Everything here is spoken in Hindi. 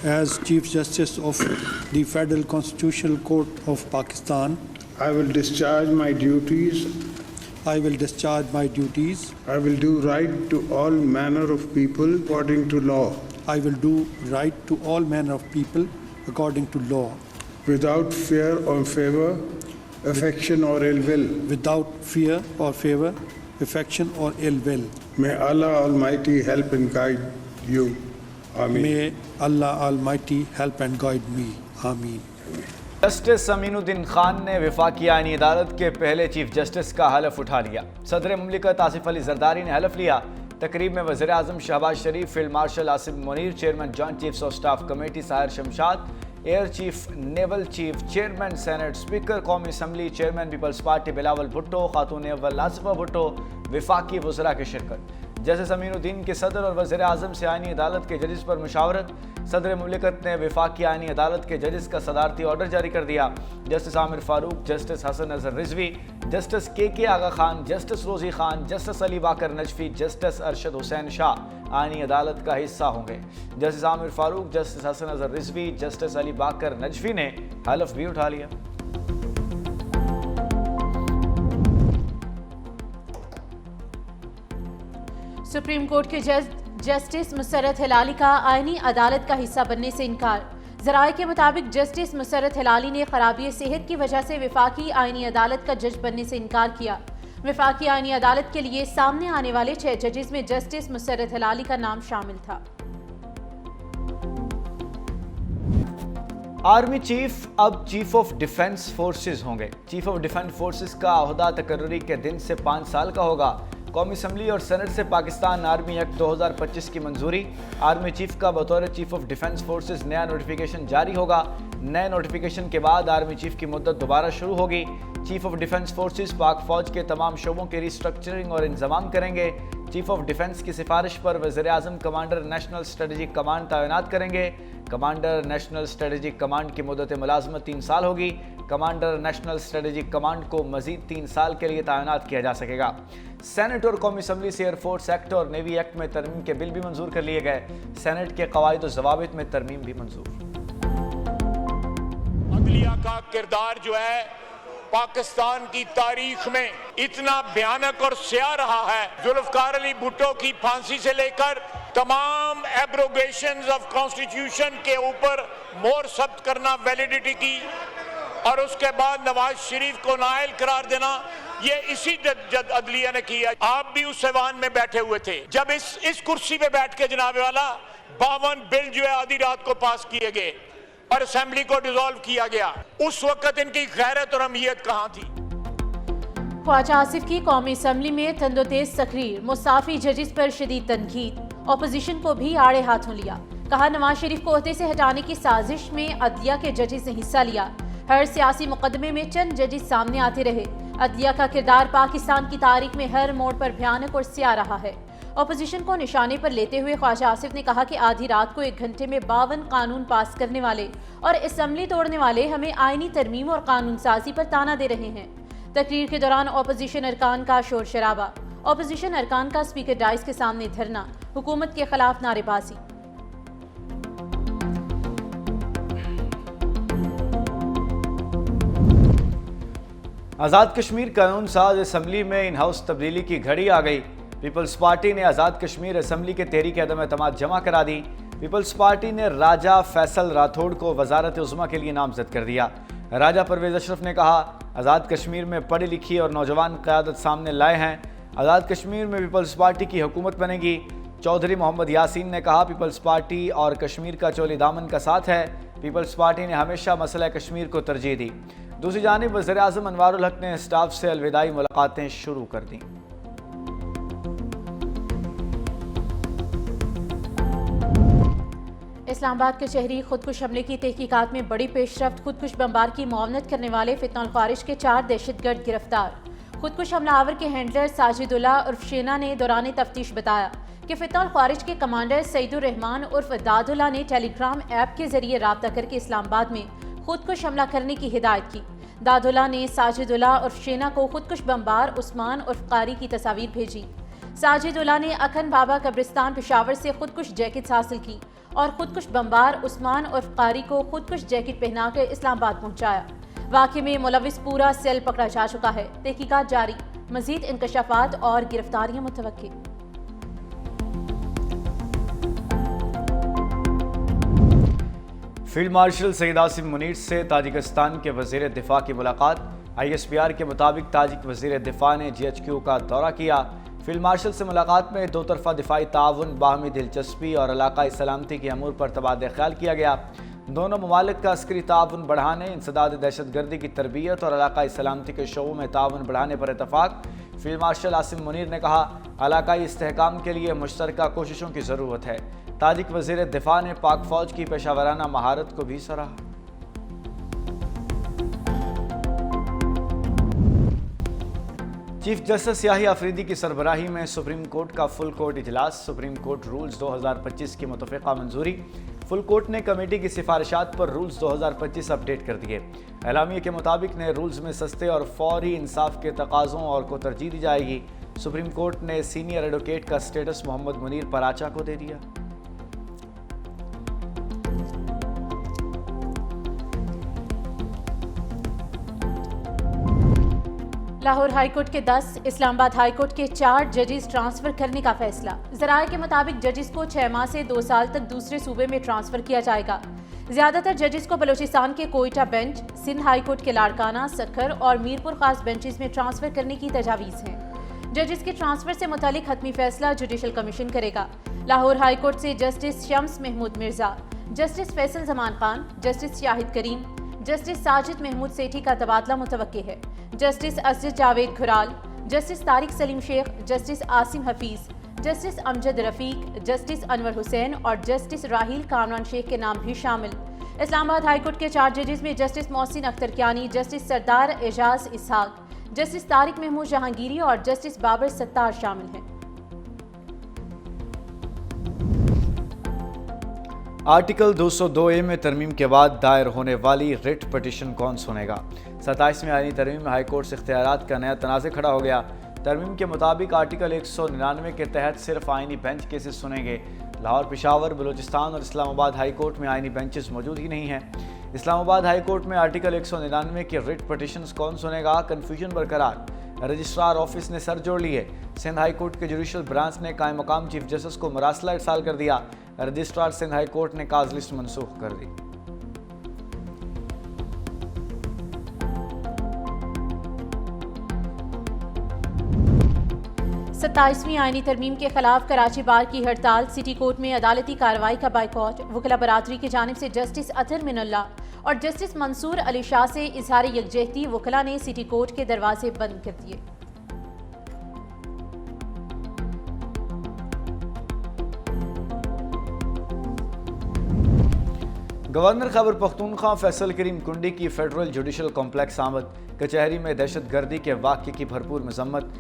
as Chief Justice of the Federal Constitutional Court of Pakistan, I will discharge my duties. I will discharge my duties. I will do right to all manner of people according to law, I will do right to all manner of people according to law, without fear or favor, affection or ill will. without fear or favor, affection or ill will. May Allah Almighty help and guide you. Ameen. May Allah Almighty help and guide me. Ameen. Justice Aminuddin Khan ने वफाकी आईनी अदालत के पहले चीफ जस्टिस का हलफ उठा लिया। सदर मुमलिकत आसिफ अली जरदारी ने हलफ लिया। तकरीब में वज़ीर आज़म Shahbaz Sharif, field marshal Asif Munir, chairman joint chiefs of staff committee Sahir Shamshad, air chief, naval chief, chairman senate, speaker कौमी असम्बली, चेयरमैन पीपल्स पार्टी बिलावल भुट्टो, खातून अव्वल आसिफा भुट्टो, वफाकी वज़रा की शिरकत। जस्टिस अमीनुद्दीन के सदर और वज़ीर आज़म से आईनी अदालत के जजेस पर मुशावरत। सदर मुमलिकत ने वफाकी आईनी अदालत के जजेस का सदारती ऑर्डर जारी कर दिया। Justice Aamir Farooq, justice Hasan Azhar Rizvi, justice K Agha Khan, justice Rozi Khan, justice Ali Baqar Najafi, justice Arshad Hussain Shah आईनी अदालत का हिस्सा होंगे। Justice Aamir Farooq, justice Hasan Azhar Rizvi, justice Ali Baqar Najafi ने हलफ भी उठा लिया। सुप्रीम कोर्ट के जज जस्टिस मुसर्रत हिलाली का आईनी अदालत का हिस्सा बनने से इनकार। ज़राए के मुताबिक जस्टिस मुसर्रत हिलाली ने खराबी सेहत की वजह से वफाकी आईनी अदालत का जज बनने से इनकार किया। वफाकी आईनी अदालत के लिए सामने आने वाले 6 जजेस में जस्टिस मुसर्रत हिलाली का नाम शामिल था। आर्मी चीफ अब चीफ ऑफ डिफेंस फोर्सेस होंगे। चीफ ऑफ डिफेंस फोर्सेस का ओहदा तकर्रुरी के दिन से 5 साल का होगा। कौमी असम्बली और सेनेट से पाकिस्तान आर्मी एक्ट 2025 की मंजूरी। आर्मी चीफ का बतौर चीफ ऑफ डिफेंस फोर्सेस नया नोटिफिकेशन जारी होगा। नए नोटिफिकेशन के बाद आर्मी चीफ की मुद्दत दोबारा शुरू होगी। चीफ ऑफ डिफेंस फोर्सेस पाक फौज के तमाम शोबों की रिस्ट्रक्चरिंग और इंतजाम करेंगे। चीफ ऑफ डिफेंस की सिफारिश पर वज़ीर आज़म कमांडर नेशनल स्ट्रेटजिक कमांड तैनात करेंगे। कमांडर नेशनल स्ट्रेटजिक कमांड की मुद्दत मुलाजमत 3 साल होगी। कमांडर नेशनल स्ट्रेटजिक कमांड को मजीद 3 साल के लिए तैनात किया जा सकेगा। सेनेट और कौमी असम्बली से एयरफोर्स एक्ट और नेवी एक्ट में तरमीम के बिल भी मंजूर कर लिए गए। सेनेट के कवायद और ज़वाबित में तरमीम भी मंजूर। अदलिया का किरदार जो है पाकिस्तान की तारीख में इतना भयानक और स्याह रहा है। जुल्फकार अली भुट्टो की फांसी से लेकर तमाम एब्रोगेशंस ऑफ कॉन्स्टिट्यूशन के ऊपर मोहर सख्त करना वैलिडिटी की, और उसके बाद नवाज शरीफ को नाअहल करार देना, ये इसी अदलिया ने किया। आप भी उस ऐवान में बैठे हुए थे जब इस कुर्सी पे बैठ के जनाब वाला 52 बिल जो है आधी रात को पास किए गए और असेंबली को डिसॉल्व किया गया। उस वक्त इनकी गैरत और अहमियत कहाँ थी? ख्वाजा आसिफ की कौमी असम्बली में तंदोतेज तकरीर। मुस्ताफी जजेस पर शदीद तनकीद। अपोजिशन को भी आड़े हाथों लिया। कहा नवाज शरीफ को ओहदे से हटाने की साजिश में अदलिया के जजेस ने हिस्सा लिया। हर सियासी मुकदमे में चंद जजेस सामने आते रहे। अदलिया का किरदार पाकिस्तान की तारीख में हर मोड़ पर भयानक और स्याह रहा है। अपोजिशन को निशाने पर लेते हुए ख्वाजा आसिफ ने कहा कि आधी रात को 1 घंटे में 52 कानून पास करने वाले और असम्बली तोड़ने वाले हमें आईनी तरमीम और कानून साजी पर ताना दे रहे हैं। तकरीर के दौरान अपोजिशन अरकान का शोर शराबा। अपोजिशन अरकान का स्पीकर डाइस के सामने धरना। हुकूमत के खिलाफ नारेबाजी। आज़ाद कश्मीर कानून साज असम्बली में इन हाउस तब्दीली की घड़ी आ गई। पीपल्स पार्टी ने आज़ाद कश्मीर असम्बली के तहरीक अदम एतमाद जमा करा दी। पीपल्स पार्टी ने राजा फैसल राठौड़ को वजारत उज़्मा के लिए नामजद कर दिया। राजा परवेज़ अशरफ ने कहा आज़ाद कश्मीर में पढ़ी लिखी और नौजवान क़यादत सामने लाए हैं। आज़ाद कश्मीर में पीपल्स पार्टी की हुकूमत बनेगी। चौधरी मोहम्मद यासीन ने कहा पीपल्स पार्टी और कश्मीर का चोली दामन का साथ है। पीपल्स पार्टी ने हमेशा मसला कश्मीर को तरजीह दी। दूसरी जानिब वज़ीर आज़म अनवारुल हक ने स्टाफ से अलविदाई मुलाकातें शुरू कर दी। इस्लामाबाद के शहरी खुदकुश हमले की तहकीकात में बड़ी पेशरफ्त। खुदकुश बमबार की मुआवनत करने वाले फितनल ख्वारिज के 4 दहशतगर्द गिरफ्तार। खुदकुश हमलावर के हैंडलर साजिदुल्ला उर्फ शेना ने दौरान तफ्तीश बताया कि फितनल ख्वारिज के कमांडर सईदुर रहमान उर्फ दादुल्ला ने टेलीग्राम ऐप के जरिए राब्ता करके इस्लामाबाद में खुदकुश हमला करने की हिदायत की। दादुल्ला ने साजिदुल्ला उर्फ शेना को खुदकुश बमबार उस्मान उर्फ कारी की तस्वीर भेजी। साजिदुल्ला ने अखन बाबा कब्रिस्तान पेशावर से खुदकुश जैकेट्स हासिल की और खुदकुश बमबार उस्मान उर्फ कारी को खुदकुश जैकेट पहनाकर इस्लामाबाद पहुंचाया। वाक़े में मुलविस पूरा सेल पकड़ा जा चुका है। तहकीकात जारी, मजीद इंकशाफात और गिरफ्तारियां मुतवक्की। फील्ड मार्शल सईद आसिम मुनीर से ताजिकिस्तान के वज़ीर दिफा की मुलाकात। ISPR के मुताबिक ताजिक वज़ीर दिफा ने GHQ का दौरा किया। फील्ड मार्शल से मुलाकात में दो तरफ़ा दिफाई ताउन, बाहमी दिलचस्पी और इलाकाई सलामती के अमूर पर तबादला ख्याल किया गया। दोनों ममालिक का अस्करी ताउन बढ़ाने, इंसदाद दहशतगर्दी की तरबियत और इलाकाई सलामती के शोबों में ताउन बढ़ाने पर इतफाक। फील्ड मार्शल आसिम मुनीर ने कहा, इलाकाई इस्तेहकाम के लिए मुश्तरका कोशिशों की ज़रूरत है। ताजिक वज़ीर दिफा ने पाक फ़ौज की पेशावराना महारत को भी सराहा। चीफ जस्टिस याही अफरीदी की सरबराही में सुप्रीम कोर्ट का फुल कोर्ट इजलास। सुप्रीम कोर्ट रूल्स 2025 की मुतफ़िक़ा मंजूरी। फुल कोर्ट ने कमेटी की सिफारिशात पर रूल्स 2025 अपडेट कर दिए। एलामिया के मुताबिक नए रूल्स में सस्ते और फौरी इंसाफ के तकाज़ों और को तरजीह दी जाएगी। सुप्रीम कोर्ट ने सीनियर एडवोकेट का स्टेटस मोहम्मद मुनीर पराचा को दे दिया। लाहौर हाईकोर्ट के 10, इस्लामाबाद हाईकोर्ट के 4 जजेस ट्रांसफर करने का फैसला। ज़राए के मुताबिक जजेस को 6 माह से 2 साल तक दूसरे सूबे में ट्रांसफर किया जाएगा। ज्यादातर जजेस को बलूचिस्तान के कोयटा बेंच, सिंध हाईकोर्ट के लाड़काना, सक्खर और मीरपुर खास बेंचेस में ट्रांसफर करने की तजावीज़ है। जजेस के ट्रांसफर से मुतालिक हतमी फैसला जुडिशल कमीशन करेगा। लाहौर हाईकोर्ट से justice Shams Mahmood Mirza, justice Faisal Zaman Khan, justice Shahid Karim, justice Sajid Mahmood Sethi का तबादला मुतवक्की है। Justice Asad Javed Khural, justice Tariq Saleem Sheikh, justice Asim Hafeez, justice Amjad Rafiq, justice Anwar Hussain और जस्टिस राहील कामरान शेख के नाम भी शामिल। इस्लामाबाद हाईकोर्ट के 4 जजेस में जस्टिस मोहसिन अख्तर कियानी, जस्टिस सरदार एजाज इसहाक, जस्टिस तारिक महमूद जहांगीरी और जस्टिस बाबर सत्तार शामिल हैं। आर्टिकल 202A में तरमीम के बाद दायर होने वाली रिट पटिशन कौन सुनेगा? 27वीं आईनी तरमीम में हाईकोर्ट से इख्तियारात का नया तनाज़ खड़ा हो गया। तरमीम के मुताबिक आर्टिकल 199 के तहत सिर्फ आईनी बेंच केसेस सुनेंगे। लाहौर, पेशावर, बलूचिस्तान और इस्लामाबाद हाई कोर्ट में आईनी बेंचेस मौजूद ही नहीं हैं। इस्लामाबाद हाई कोर्ट में आर्टिकल 199 के रिट पटिशन्स कौन सुनेगा, कन्फ्यूजन बरकरार। रजिस्ट्रार ऑफिस ने सर जोड़ लिए। सिंध हाई कोर्ट के जुडिशल ब्रांच ने कायम मकाम चीफ जस्टिस को मरासला इरसाल कर दिया। रजिस्ट्रार सिंध हाई कोर्ट ने काज लिस्ट मनसूख कर दी। सत्ताईसवीं आईनी तरमीम के खिलाफ कराची बार की हड़ताल। सिटी कोर्ट में अदालती कार्रवाई का बाइकॉट। वकला बरादरी की जानिब से जस्टिस अतर मिनल्ला और जस्टिस मंसूर अली शाह से इजहार यकजहती वकला ने सिटी कोर्ट के दरवाजे बंद कर दिए। गवर्नर खैबर पख्तूनख्वा फैसल करीम कुंडी की फेडरल जुडिशल कॉम्प्लेक्स आमद। कचहरी में दहशत गर्दी के वाक़े की भरपूर मजम्मत।